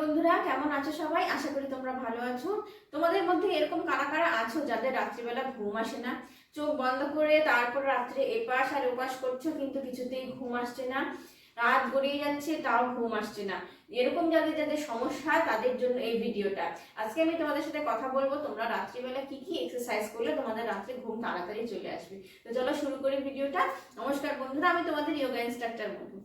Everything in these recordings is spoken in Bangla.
বন্ধুরা, কেমন আছো সবাই? আশা করি তোমরা ভালো আছো। তোমাদের মধ্যে এরকম কারা কারা আছো যাদের রাত্রিবেলা ঘুম আসে না? চোখ বন্ধ করে তারপর রাত্রে এপাশ আর ওপাশ করছো, কিন্তু কিছুতেই ঘুম আসছে না। রাত গড়িয়ে যাচ্ছে, তাও ঘুম আসছে না। এরকম যাদের যাদের সমস্যা, তাদের জন্য এই ভিডিওটা। আজকে আমি তোমাদের সাথে কথা বলবো তোমরা রাত্রিবেলা কি কি এক্সারসাইজ করলে তোমাদের রাত্রে ঘুম তাড়াতাড়ি চলে আসবে। তো চলো শুরু করি ভিডিওটা। নমস্কার বন্ধুরা, আমি তোমাদের যোগা ইনস্ট্রাক্টর মধু।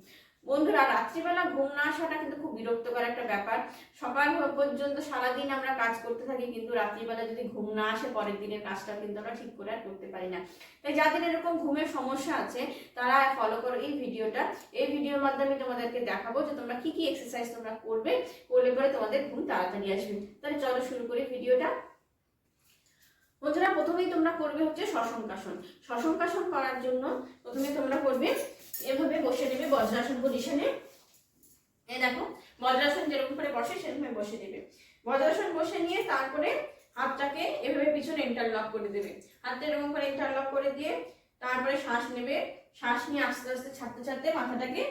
বন্ধুরা, রাত্রিবেলা ঘুম না আসাটা কিন্তু খুব বিরক্তকর একটা ব্যাপার। সকাল পর্যন্ত সারাদিন আমরা কাজ করতে থাকি, কিন্তু রাত্রিবেলা যদি ঘুম না আসে, পরের দিনের কাজটা কিন্তু আমরা ঠিক করে আর করতে পারি না। তাই যাদের এরকম ঘুমের সমস্যা আছে, তারা ফলো করো এই ভিডিওটা। এই ভিডিওর মাধ্যমে তোমাদেরকে দেখাবো যে তোমরা কি কি এক্সারসাইজ তোমরা করলে পরে তোমাদের ঘুম তাড়াতাড়ি আসবে। তাহলে চলো শুরু করি ভিডিওটা। বন্ধুরা, প্রথমেই তোমরা করবে হচ্ছে শশঙ্কাসন। শশঙ্কাসন করার জন্য প্রথমে তোমরা করবে এভাবে বসে নেবে বজ্রাসন পজিশনে। এই দেখো, বজ্রাসন যেরকম করে বসে সেরকম বসে নেবে। বজ্রাসন বসে নিয়ে তারপরে হাতটাকে এভাবে পিছনে ইন্টারলক করে দেবে। হাতটা এরকম করে ইন্টারলক করে দিয়ে তারপরে শ্বাস নেবে। শ্বাস নিয়ে আস্তে আস্তে ছাড়তে ছাড়তে মাথাটাকে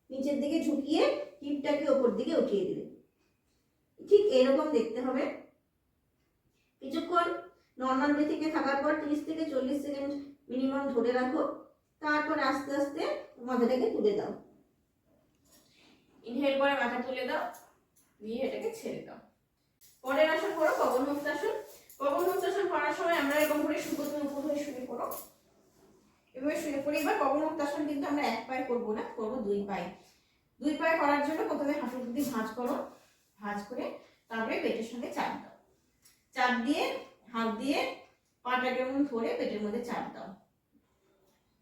নিচের দিকে ঝুঁকিয়ে হিপটাকে ওপর দিকে উঠিয়ে দেবে। ঠিক এরকম দেখতে হবে। কিছুক্ষণ নর্মাল ব্রিথিংয়ে থাকার পর 30 থেকে 40 সেকেন্ড মিনিমাম ধরে রাখো। তারপর আস্তে আস্তে মাথাটাকে তুলে দাও। ইনহেল করে মাথা তুলে দাও, দিয়ে এটাকে ছেড়ে দাও। পরের আসন করো পবন মুক্তাসন। পবন মুক্তাসন করার সময় আমরা এরকম করে সুগোছের উপর হয়ে শুয়ে পড়ো। এভাবে শুয়ে পড়ি। এবার পবন মুক্তাসন কিন্তু আমরা এক পায়ে করবো না, করবো দুই পায়ে। দুই পায়ে করার জন্য প্রথমে হাঁটুর দিকে ভাঁজ করো। ভাঁজ করে তারপরে পেটের সঙ্গে চাপ দাও। চাপ দিয়ে হাত দিয়ে পাটাকে এমন ধরে পেটের মধ্যে চাপ দাও।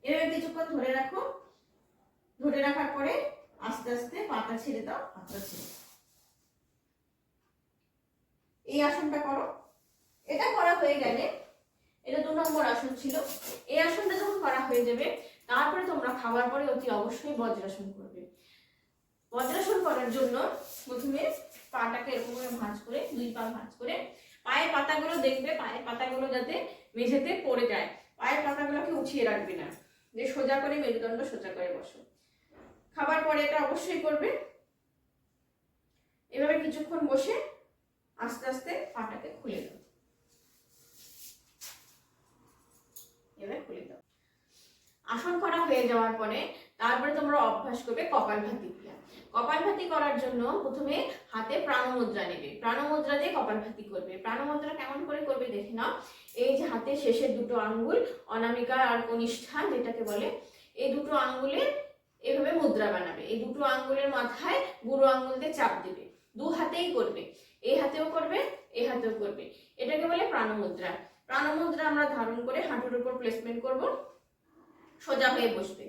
এভাবে কিছুক্ষণ ধরে রাখো। ধরে রাখার পরে আস্তে আস্তে পাটা ছেড়ে দাও, হাতটা ছেড়ে দাও। এই আসনটা করো। এটা করা হয়ে গেলে, এটা 2 নম্বর আসন ছিল। এই আসনটা যখন করা হয়ে যাবে, তারপরে তোমরা খাবার পরে অতি অবশ্যই বজ্রাসন করবে। বজ্রাসন করার জন্য প্রথমে পাটাকে এরকম করে ভাঁজ করে, দুই পা ভাঁজ করে পায়ের পাতাগুলো দেখবে, পায়ের পাতাগুলো যাতে মেঝেতে পড়ে যায়। পায়ের পাতাগুলোকে উঠিয়ে রাখবে না, যে সোজা করে মেরুদণ্ড সোজা করে বসো। খাবার পরে এটা অবশ্যই করবে। এভাবে কিছুক্ষণ বসে আস্তে আস্তে পাটাকে খুলে দাও। এভাবে খুলে দাও। আসন করা হয়ে যাওয়ার পরে তারপরে তোমরা অভ্যাস করবে কপালভাতি ক্রিয়া। কপালভাতি করার জন্য প্রথমে হাতে প্রাণমুদ্রা নেবে। প্রাণমুদ্রা দিয়ে কপালভাতি করবে। প্রাণমুদ্রা কেমন করে করবে দেখে নাও। এই যে হাতের শেষের দুটো আঙ্গুল, অনামিকা আর কনিষ্ঠা যেটাকে বলে, এই দুটো আঙ্গুলে এভাবে মুদ্রা বানাবে। এই দুটো আঙ্গুলের মাথায় বুড়ো আঙ্গুল দিয়ে চাপ দেবে। দু হাতেই করবে, এই হাতেও করবে, এই হাতেও করবে। এটাকে বলে প্রাণমুদ্রা। প্রাণমুদ্রা আমরা ধারণ করে হাঁটুর উপর প্লেসমেন্ট করব। সোজা হয়ে বসবে।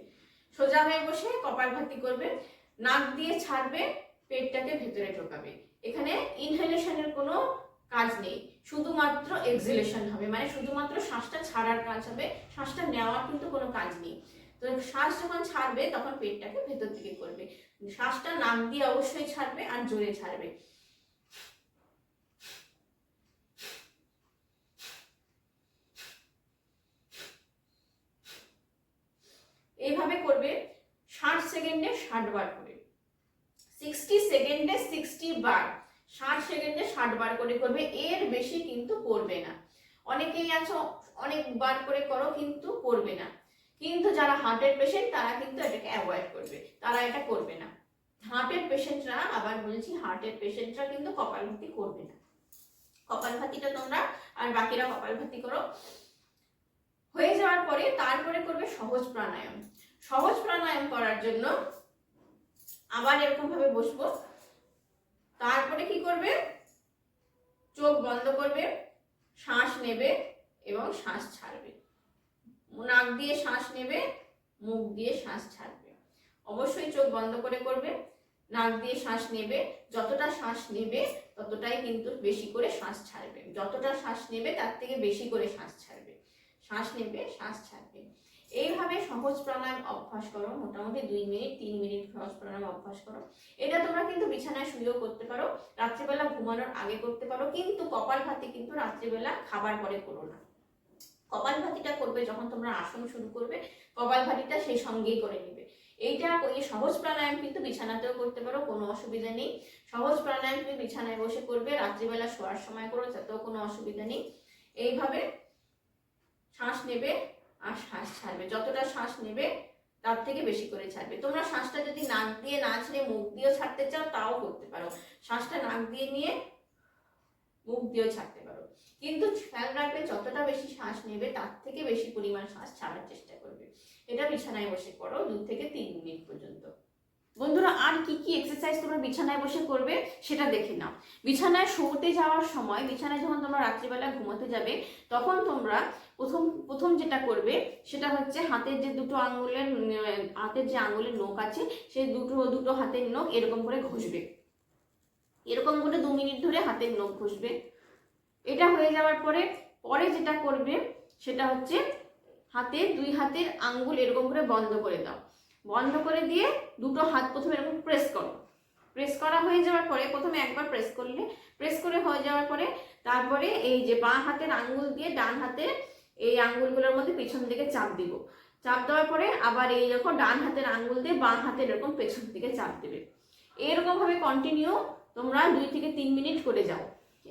সোজা হয়ে বসে কপালভাতি করবে। নাক দিয়ে ছাড়বে, পেটটাকে ভেতরে ঢোকাবে। এখানে ইনহেলেশনের কোনো কাজ নেই, শুধুমাত্র এক্সহেলেশন হবে, মানে শুধুমাত্র শ্বাসটা ছাড়ার কাজ হবে। শ্বাসটা নেওয়ার কিন্তু কোনো কাজ নেই। তো শ্বাস যখন ছাড়বে তখন পেটটাকে ভেতর দিকে করবে। শ্বাসটা নাক দিয়ে অবশ্যই ছাড়বে আর জোরে ছাড়বে। এইভাবে করবে 60 সেকেন্ডে 60 বার করে। 60 সেকেন্ডে 60 বার, 60 সেকেন্ডে 60 বার করে করবে। এর বেশি কিন্তু করবে না। অনেকেই আছো অনেকবার করে করো কিন্তু করবে না। কিন্তু যারা হার্টের পেশেন্ট তারা কিন্তু এটাকে অ্যাভয়েড করবে, তারা এটা করবে না। হার্টের পেশেন্টরা, আবার বলছি, হার্টের পেশেন্টরা কিন্তু কপালভাতি করবে না। কপালভাতিটা তোমরা আর বাকিরা কপালভাতি করো। হয়ে যাওয়ার পরে তারপরে করবে সহজ প্রাণায়াম। সহজ প্রাণায়াম করার জন্য আবার এরকম ভাবে বসবো। তারপরে কি করবে, চোখ বন্ধ করবে, শ্বাস নেবে এবং শ্বাস ছাড়বে। নাক দিয়ে শ্বাস নেবে, মুখ দিয়ে শ্বাস ছাড়বে। অবশ্যই চোখ বন্ধ করে করবে। নাক দিয়ে শ্বাস নেবে, যতটা শ্বাস নেবে ততটাই কিন্তু বেশি করে শ্বাস ছাড়বে। যতটা শ্বাস নেবে তার থেকে বেশি করে শ্বাস ছাড়বে। শ্বাস নেবে, শ্বাস ছাড়বে। এইভাবে সহজ প্রাণায়াম অভ্যাস করো। মোটামুটি 2 মিনিট 3 মিনিট সহজ প্রাণায়াম অভ্যাস করো। এটা তোমরা কিন্তু বিছানায় শুয়েও করতে পারো, রাত্রিবেলা ঘুমানোর আগে করতে পারো, কিন্তু কপালভাতি কিন্তু রাত্রিবেলা খাবার পরে করো না। কপালভাতিটা করবে যখন তোমরা আসন শুরু করবে, কপালভাতিটা সেই সঙ্গেই করে নেবে। এই সহজ প্রাণায়াম কিন্তু বিছানাতেও করতে পারো, কোনো অসুবিধা নেই। সহজ প্রাণায়াম তুমি বিছানায় বসে করবে, রাত্রিবেলা শোয়ার সময় করো, তাতেও কোনো অসুবিধা নেই। এইভাবে শ্বাস নেবে আর শ্বাস ছাড়বে, যতটা শ্বাস নেবে তার থেকে বেশি করে ছাড়বে। তোমরা শ্বাসটা যদি নাক দিয়ে না ছেড়ে মুখ দিয়েও ছাড়তে চাও তাও করতে পারো, শ্বাসটা নাক দিয়ে নিয়ে মুখ দিয়েও ছাড়তে পারো, কিন্তু খেয়াল রাখবে যতটা বেশি শ্বাস নেবে তার থেকে বেশি পরিমাণ শ্বাস ছাড়ার চেষ্টা করবে। এটা বিছানায় বসে করো 2 থেকে 3 মিনিট পর্যন্ত। বন্ধুরা, আর কি কি এক্সারসাইজ তোমরা বিছানায় বসে করবে সেটা দেখে নাও। বিছানায় শুতে যাওয়ার সময়, বিছানায় যখন তোমরা রাত্রিবেলা ঘুমোতে যাবে তখন তোমরা প্রথম যেটা করবে সেটা হচ্ছে হাতের যে দুটো আঙুলের হাতের যে আঙুলের নখ আছে সেই দুটো হাতের নখ এরকম করে ঘষবে, এরকম করে 2 মিনিট ধরে হাতের নখ ঘষবে। এটা হয়ে যাওয়ার পরে যেটা করবে সেটা হচ্ছে দুই হাতের আঙ্গুল এরকম করে বন্ধ করে দাও, বন্ধ করে দিয়ে দুটো হাত প্রথমে এরকম প্রেস করো। প্রেস করা হয়ে যাওয়ার পরে প্রথমে একবার প্রেস করলে, প্রেস করে হয়ে যাওয়ার পরে তারপরে এই যে বাঁ হাতের আঙ্গুল দিয়ে ডান হাতের এই আঙ্গুলগুলোর মধ্যে পিছন দিকে চাপ দিব। চাপ দেওয়ার পরে আবার এই যখন ডান হাতের আঙ্গুল দিয়ে বাঁ হাতের এরকম পেছন দিকে চাপ দেবে। এরকম ভাবে কন্টিনিউ তোমরা 2 থেকে 3 মিনিট করে যাও,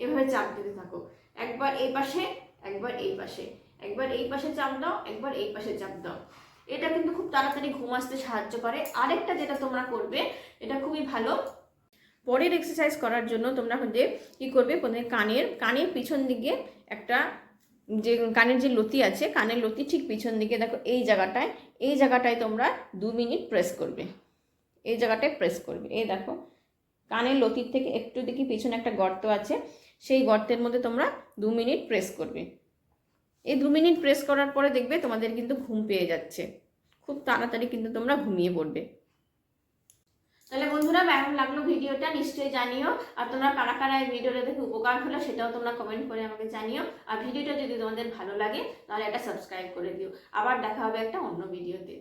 এভাবে চাপ দিতে থাকো। একবার এই পাশে, একবার এই পাশে, একবার এই পাশে চাপ দাও, একবার এই পাশে চাপ দাও। এটা কিন্তু খুব তাড়াতাড়ি ঘুম আসতে সাহায্য করে। আরেকটা যেটা তোমরা করবে, এটা খুবই ভালো, পরের এক্সারসাইজ করার জন্য তোমরা হচ্ছে কি করবে, প্রথমে কানের পিছন দিকে একটা যে কানের যে লতি আছে, কানের লতি ঠিক পিছন দিকে দেখো এই জায়গাটায় তোমরা 2 মিনিট প্রেস করবে, এই জায়গাটায় প্রেস করবে। এই দেখো কানের লতির থেকে একটু দেখি পিছনে একটা গর্ত আছে, সেই গর্তের মধ্যে তোমরা 2 মিনিট প্রেস করবে। এই 2 মিনিট প্রেস করার পরে দেখবে তোমাদের কিন্তু ঘুম পেয়ে যাচ্ছে, খুব তাড়াতাড়ি কিন্তু তোমরা ঘুমিয়ে পড়বে। তাহলে বন্ধুরা, কেমন লাগলো ভিডিওটা নিশ্চয়ই জানিও, আর তোমরা কারা কারা এই ভিডিওটা দেখে উপকার হলো সেটাও তোমরা কমেন্ট করে আমাকে জানিও। আর ভিডিওটা যদি তোমাদের ভালো লাগে তাহলে এটা সাবস্ক্রাইব করে দিও। আবার দেখা হবে একটা অন্য ভিডিওতে।